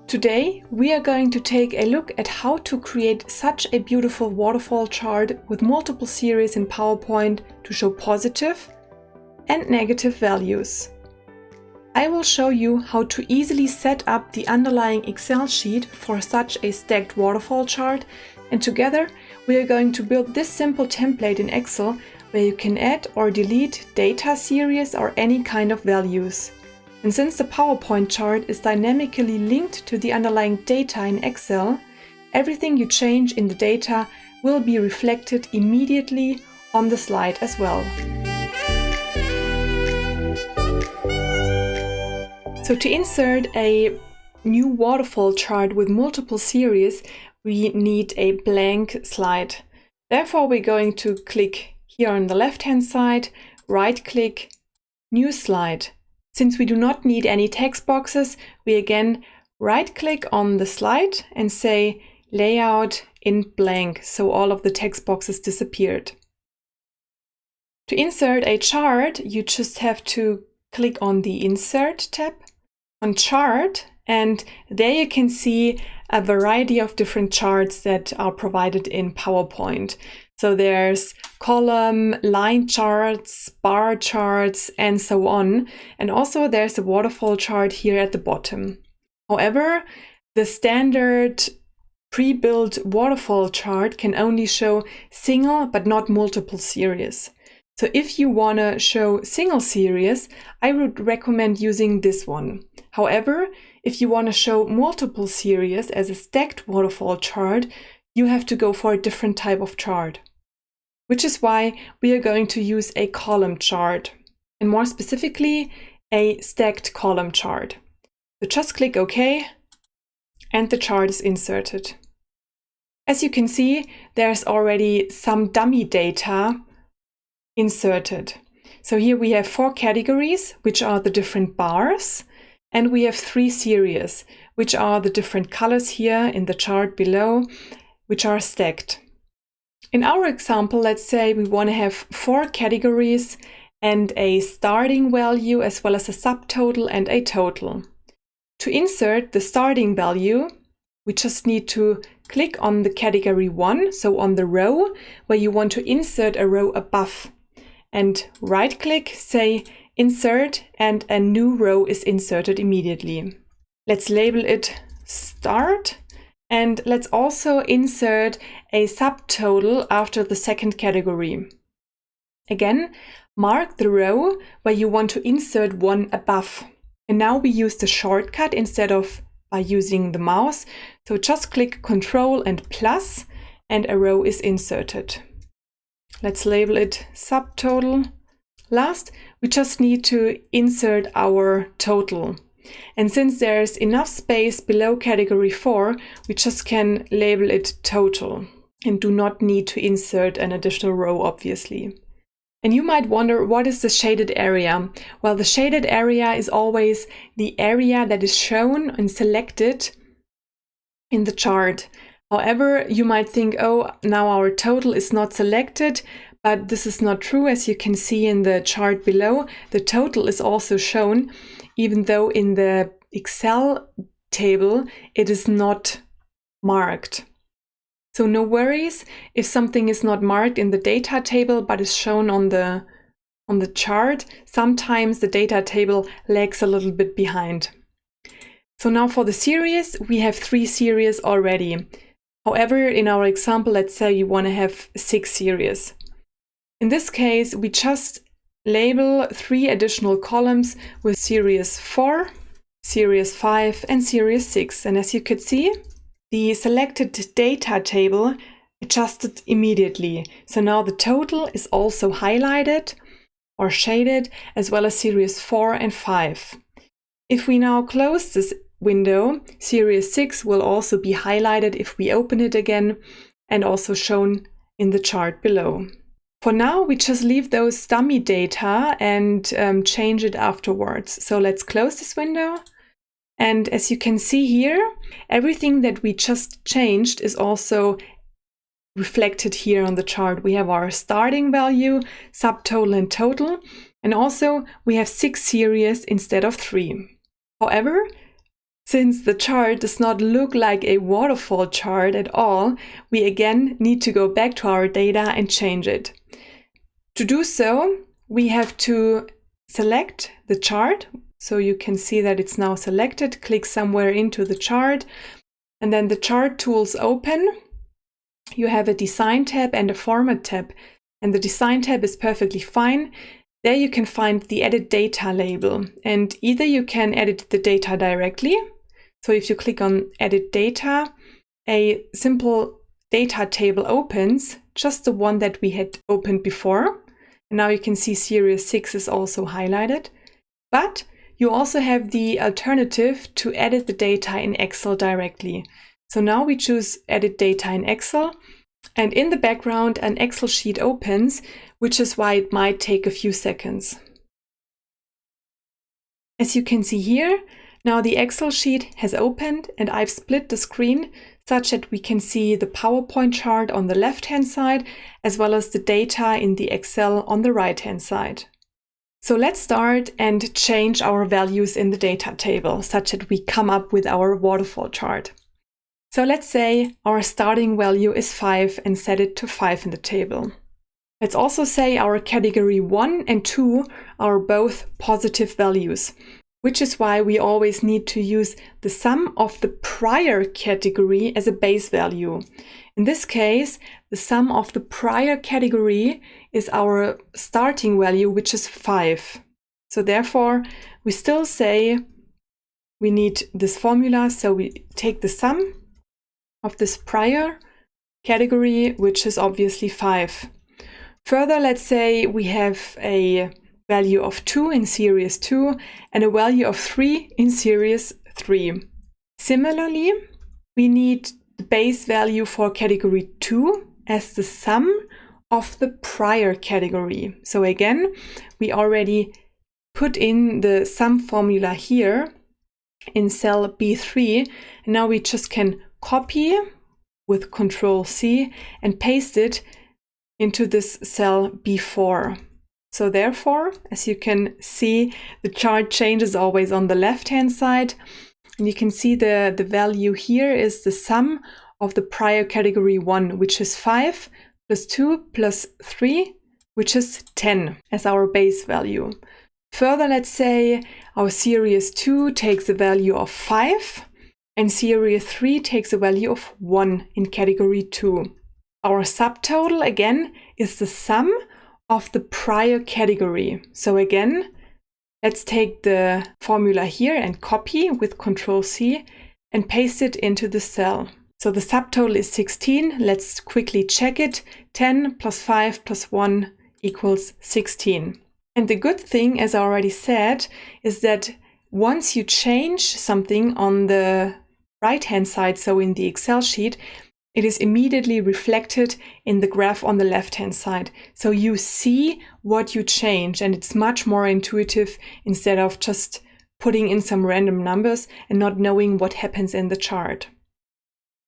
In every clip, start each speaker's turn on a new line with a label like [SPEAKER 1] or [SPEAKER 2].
[SPEAKER 1] Today we are going to take a look at how to create such a beautiful waterfall chart with multiple series in PowerPoint to show positive and negative values. I will show you how to easily set up the underlying Excel sheet for such a stacked waterfall chart, and together we are going to build this simple template in Excel where you can add or delete data series or any kind of values. And since the PowerPoint chart is dynamically linked to the underlying data in Excel, everything you change in the data will be reflected immediately on the slide as well. So to insert a new waterfall chart with multiple series, we need a blank slide. Therefore, we're going to click here on the left-hand side, right-click, New Slide. Since we do not need any text boxes, we again right-click on the slide and say Layout in blank, so all of the text boxes disappeared. To insert a chart, you just have to click on the Insert tab on Chart, and there you can see a variety of different charts that are provided in PowerPoint. So there's column, line charts, bar charts, and so on. And also there's a waterfall chart here at the bottom. However, the standard pre-built waterfall chart can only show single but not multiple series. So if you want to show single series, I would recommend using this one. However, if you want to show multiple series as a stacked waterfall chart, you have to go for a different type of chart, which is why we are going to use a column chart, and more specifically, a stacked column chart. So just click OK, and the chart is inserted. As you can see, there's already some dummy data inserted. So here we have 4 categories, which are the different bars, and we have 3 series, which are the different colors here in the chart below, which are stacked. In our example, let's say we want to have 4 categories and a starting value as well as a subtotal and a total. To insert the starting value, we just need to click on the category 1, so on the row where you want to insert a row above, and right-click, say Insert, and a new row is inserted immediately. Let's label it Start. And let's also insert a subtotal after the second category. Again, mark the row where you want to insert one above. And now we use the shortcut instead of by using the mouse. So just click Ctrl and plus, and a row is inserted. Let's label it subtotal. Last, we just need to insert our total. And since there's enough space below category 4, we just can label it total and do not need to insert an additional row, obviously. And you might wonder, what is the shaded area? Well, the shaded area is always the area that is shown and selected in the chart. However, you might think, oh, now our total is not selected, but this is not true. As you can see in the chart below, the total is also shown, even though in the Excel table it is not marked. So no worries if something is not marked in the data table but is shown on the chart. Sometimes the data table lags a little bit behind. So now for the series, we have 3 series already. However, in our example, let's say you want to have 6 series. In this case, we just label 3 additional columns with series 4, series 5, and series 6. And as you could see, the selected data table adjusted immediately. So now the total is also highlighted or shaded, as well as series 4 and 5. If we now close this window, series 6 will also be highlighted if we open it again, and also shown in the chart below. For now, we just leave those dummy data and change it afterwards. So let's close this window. And as you can see here, everything that we just changed is also reflected here on the chart. We have our starting value, subtotal, and total. And also we have 6 series instead of 3. However, Since the chart does not look like a waterfall chart at all, we again need to go back to our data and change it. To do so, we have to select the chart. So you can see that it's now selected. Click somewhere into the chart, and then the chart tools open. You have a design tab and a format tab, and the design tab is perfectly fine. There you can find the edit data label, and either you can edit the data directly. So if you click on edit data, a simple data table opens, just the one that we had opened before. And now you can see series 6 is also highlighted. But you also have the alternative to edit the data in Excel directly. So now we choose edit data in Excel, and in the background an Excel sheet opens, which is why it might take a few seconds. As you can see here, now the Excel sheet has opened, and I've split the screen such that we can see the PowerPoint chart on the left-hand side, as well as the data in the Excel on the right-hand side. So let's start and change our values in the data table, such that we come up with our waterfall chart. So let's say our starting value is 5 and set it to 5 in the table. Let's also say our category 1 and 2 are both positive values, which is why we always need to use the sum of the prior category as a base value. In this case, the sum of the prior category is our starting value, which is 5. So therefore, we still say we need this formula, so we take the sum of this prior category, which is obviously 5. Further, let's say we have a value of 2 in series 2 and a value of 3 in series 3. Similarly, we need the base value for category 2 as the sum of the prior category. So again, we already put in the sum formula here in cell B3, and now we just can copy with Ctrl+C and paste it into this cell B4. So therefore, as you can see, the chart changes always on the left-hand side. And you can see the value here is the sum of the prior category 1, which is 5, plus 2, plus 3, which is 10 as our base value. Further, let's say our series 2 takes a value of 5, and series 3 takes a value of 1 in category 2. Our subtotal, again, is the sum of the prior category. So again, let's take the formula here and copy with Ctrl+C and paste it into the cell. So the subtotal is 16. Let's quickly check it. 10 plus 5 plus 1 equals 16. And the good thing, as I already said, is that once you change something on the right-hand side, so in the Excel sheet, it is immediately reflected in the graph on the left-hand side. So you see what you change, and it's much more intuitive instead of just putting in some random numbers and not knowing what happens in the chart.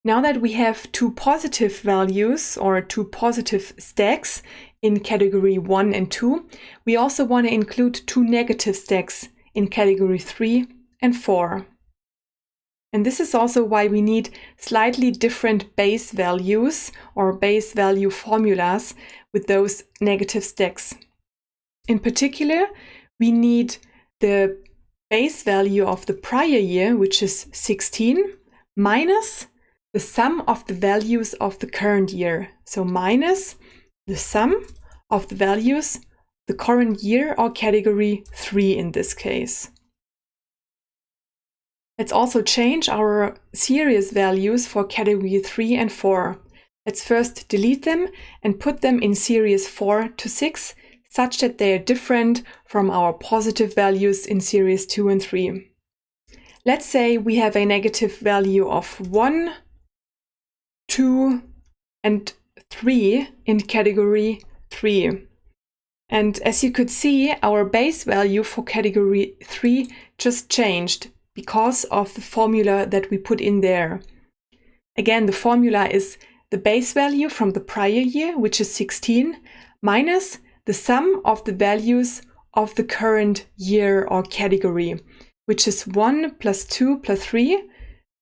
[SPEAKER 1] Now that we have 2 positive values or 2 positive stacks in category 1 and 2, we also want to include 2 negative stacks in category 3 and 4. And this is also why we need slightly different base values or base value formulas with those negative stacks. In particular, we need the base value of the prior year, which is 16, minus the sum of the values of the current year. So minus the sum of the values the current year or category 3 in this case. Let's also change our series values for category 3 and 4. Let's first delete them and put them in series 4 to 6, such that they are different from our positive values in series 2 and 3. Let's say we have a negative value of 1, 2, and 3 in category 3. And as you could see, our base value for category 3 just changed because of the formula that we put in there. Again, the formula is the base value from the prior year, which is 16, minus the sum of the values of the current year or category. which is 1 plus 2 plus 3,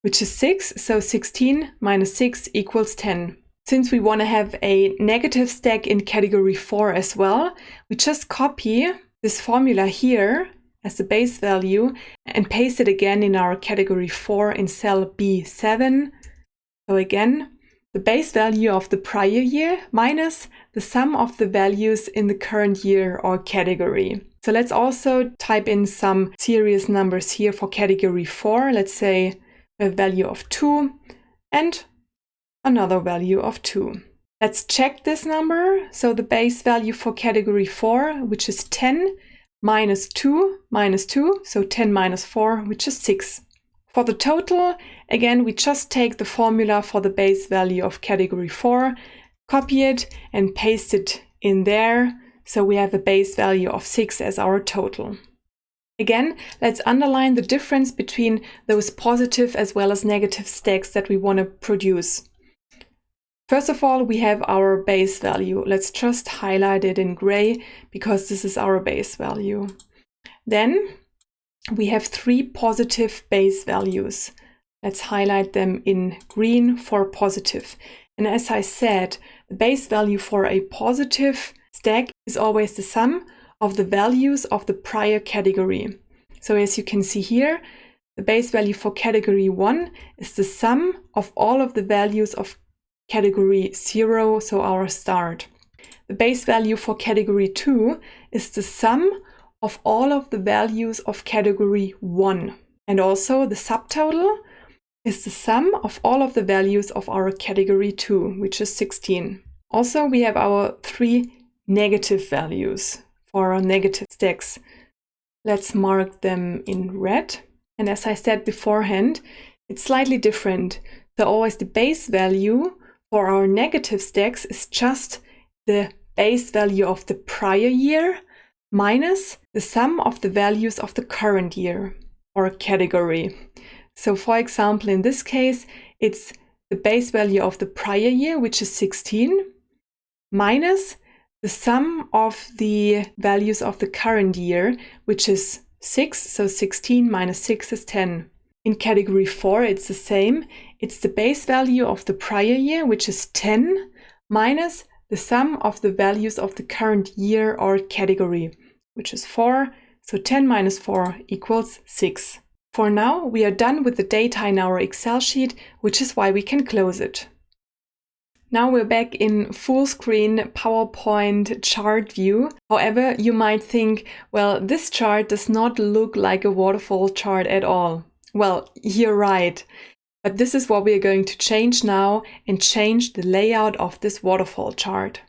[SPEAKER 1] which is 6. So 16 minus 6 equals 10. Since we want to have a negative stack in category 4 as well, we just copy this formula here as the base value and paste it again in our category 4 in cell B7. So again, the base value of the prior year minus the sum of the values in the current year or category. So let's also type in some serious numbers here for category 4. Let's say a value of 2 and another value of 2. Let's check this number. So the base value for category 4, which is 10, minus 2, so 10 minus 4, which is 6. For the total, again, we just take the formula for the base value of category 4, copy it and paste it in there. So we have a base value of 6 as our total. Again, let's underline the difference between those positive as well as negative stacks that we want to produce. First of all, we have our base value. Let's just highlight it in gray because this is our base value. Then we have 3 positive base values. Let's highlight them in green for positive. And as I said, the base value for a positive stack is always the sum of the values of the prior category. So as you can see here, the base value for category 1 is the sum of all of the values of category 0, so our start. The base value for category 2 is the sum of all of the values of category 1. And also the subtotal is the sum of all of the values of our category 2, which is 16. Also, we have our 3 negative values for our negative stacks. Let's mark them in red. And as I said beforehand, it's slightly different. So always the base value for our negative stacks is just the base value of the prior year minus the sum of the values of the current year or category. So for example, in this case, it's the base value of the prior year, which is 16, minus the sum of the values of the current year, which is 6. So 16 minus 6 is 10. In category 4, it's the same. It's the base value of the prior year, which is 10, minus the sum of the values of the current year or category, which is 4. So 10 minus 4 equals 6. For now, we are done with the data in our Excel sheet, which is why we can close it. Now we're back in full screen PowerPoint chart view. However, you might think, well, this chart does not look like a waterfall chart at all. Well, you're right. But this is what we are going to change now and change the layout of this waterfall chart.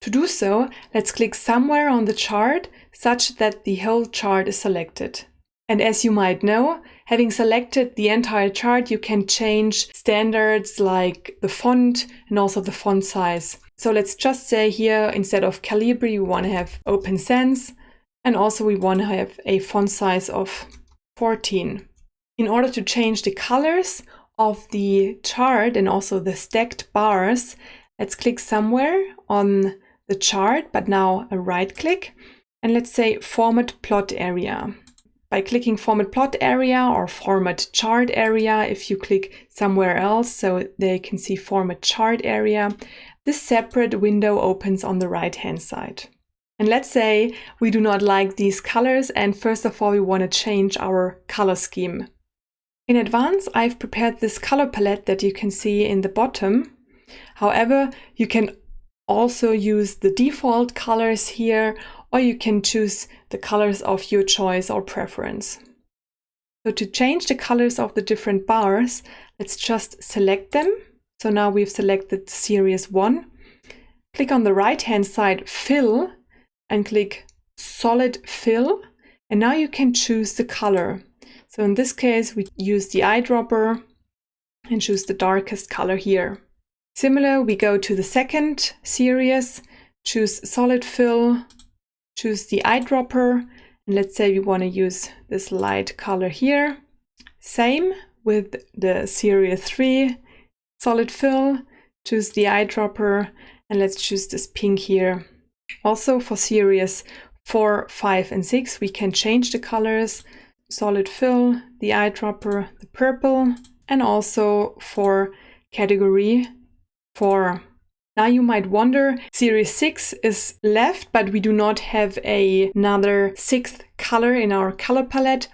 [SPEAKER 1] To do so, let's click somewhere on the chart such that the whole chart is selected. And as you might know, having selected the entire chart, you can change standards like the font and also the font size. So let's just say here, instead of Calibri, we want to have Open Sans, and also we want to have a font size of 14. In order to change the colors of the chart and also the stacked bars, let's click somewhere on the chart, but now a right click, and let's say Format Plot Area. By clicking Format Plot Area or Format Chart Area, if you click somewhere else so they can see Format Chart Area, this separate window opens on the right hand side. And let's say we do not like these colors, and first of all we want to change our color scheme. In advance, I've prepared this color palette that you can see in the bottom. However, you can also use the default colors here, or you can choose the colors of your choice or preference. So to change the colors of the different bars, let's just select them. So now we've selected Series 1. Click on the right hand side, Fill, and click Solid Fill. And now you can choose the color. So in this case, we use the eyedropper and choose the darkest color here. Similar, we go to the second series, choose Solid Fill, choose the eyedropper, and let's say we want to use this light color here. Same with the series 3, Solid Fill, choose the eyedropper, and let's choose this pink here. Also for series 4, 5, and 6, we can change the colors. solid fill, the eyedropper, the purple, and also for category 4. Now you might wonder, series 6 is left, but we do not have another 6th color in our color palette.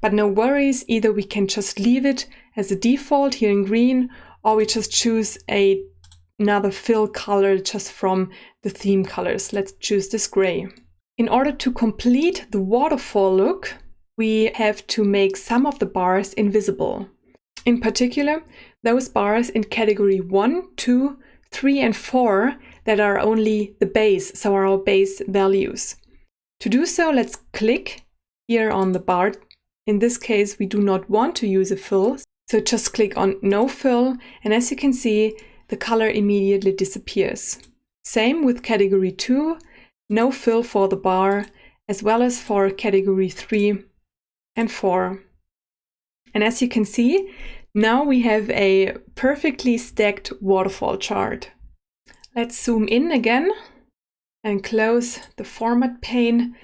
[SPEAKER 1] But no worries, either we can just leave it as a default here in green, or we just choose another fill color just from the theme colors. Let's choose this gray. In order to complete the waterfall look, we have to make some of the bars invisible. In particular, those bars in category 1, 2, 3, and 4 that are only the base, so are our base values. To do so, let's click here on the bar. In this case, we do not want to use a fill, so just click on no fill, and as you can see, the color immediately disappears. Same with category 2, no fill for the bar, as well as for category 3 and 4. And as you can see, now we have a perfectly stacked waterfall chart. Let's zoom in again and close the format pane.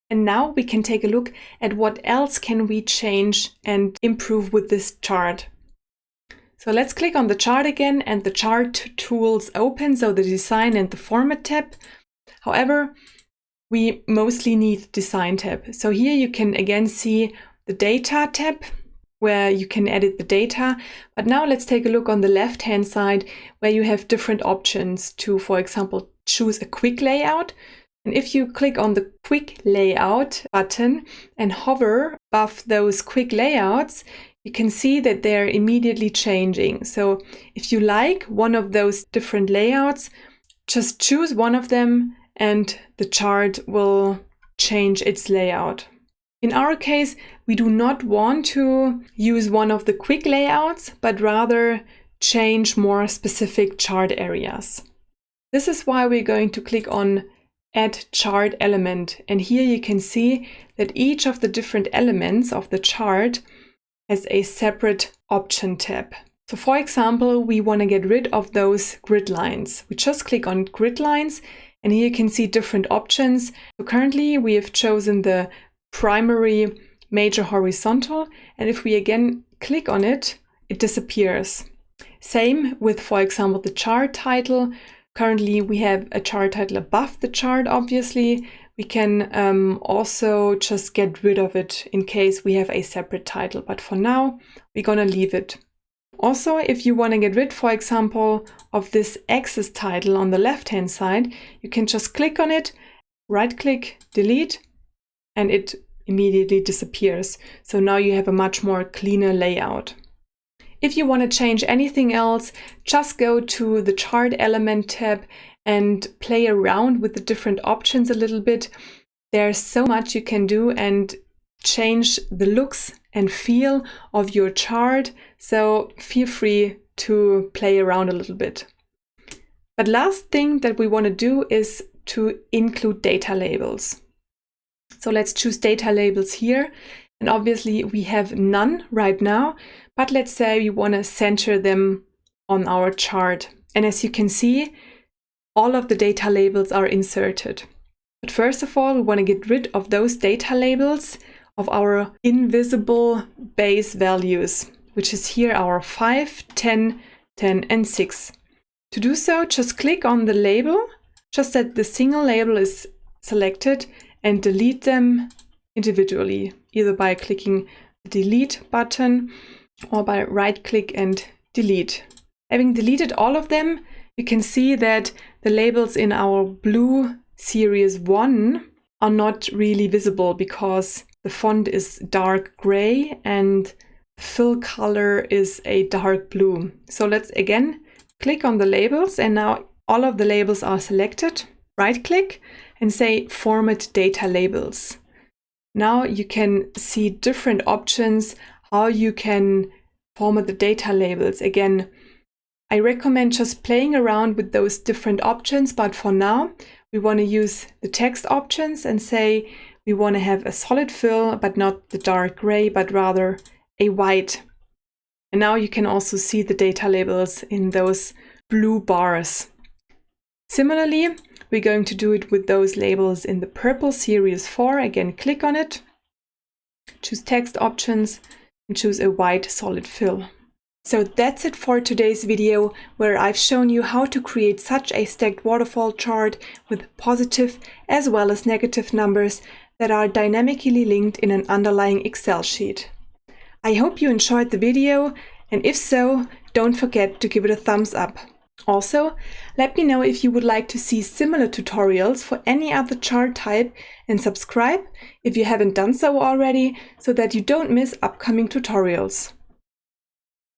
[SPEAKER 1] And now we can take a look at what else can we change and improve with this chart. So let's click on the chart again, and the chart tools open, so the design and the format tab. However, we mostly need the design tab. So here you can again see the data tab, where you can edit the data. But now let's take a look on the left-hand side, where you have different options to, for example, choose a quick layout. And if you click on the quick layout button and hover above those quick layouts, you can see that they're immediately changing. So if you like one of those different layouts, just choose one of them and the chart will change its layout. In our case, we do not want to use one of the quick layouts, but rather change more specific chart areas. This is why we're going to click on Add Chart Element. And here you can see that each of the different elements of the chart has a separate option tab. So for example, we want to get rid of those grid lines. We just click on grid lines, and here you can see different options. So currently we have chosen the primary major horizontal, and if we again click on it, it disappears. Same with, for example, the chart title. Currently we have a chart title above the chart, obviously. We can also just get rid of it in case we have a separate title, but for now we're gonna leave it. Also, if you want to get rid, for example, of this axis title on the left-hand side, you can just click on it, right-click, delete, and it immediately disappears. So now you have a much more cleaner layout. If you want to change anything else, just go to the Chart Element tab and play around with the different options a little bit. There's so much you can do and change the looks and feel of your chart, so feel free to play around a little bit. But last thing that we want to do is to include data labels. So let's choose data labels here, and obviously we have none right now, but let's say we want to center them on our chart. And as you can see, all of the data labels are inserted. But first of all, we want to get rid of those data labels of our invisible base values, which is here our 5, 10, 10, and 6. To do so, just click on the label, just that the single label is selected, and delete them individually, either by clicking the delete button or by right-click and delete. Having deleted all of them, you can see that the labels in our blue series 1 are not really visible because the font is dark gray and the fill color is a dark blue. So let's again click on the labels, and now all of the labels are selected. Right-click and say Format Data Labels. Now you can see different options how you can format the data labels. Again, I recommend just playing around with those different options, but for now we want to use the text options and say we want to have a solid fill, but not the dark gray, but rather a white. And now you can also see the data labels in those blue bars. Similarly, we're going to do it with those labels in the purple series 4. Again, click on it. choose text options, and choose a white solid fill. So that's it for today's video, where I've shown you how to create such a stacked waterfall chart with positive as well as negative numbers that are dynamically linked in an underlying Excel sheet. I hope you enjoyed the video, and if so, don't forget to give it a thumbs up. Also, let me know if you would like to see similar tutorials for any other chart type, and subscribe if you haven't done so already, so that you don't miss upcoming tutorials.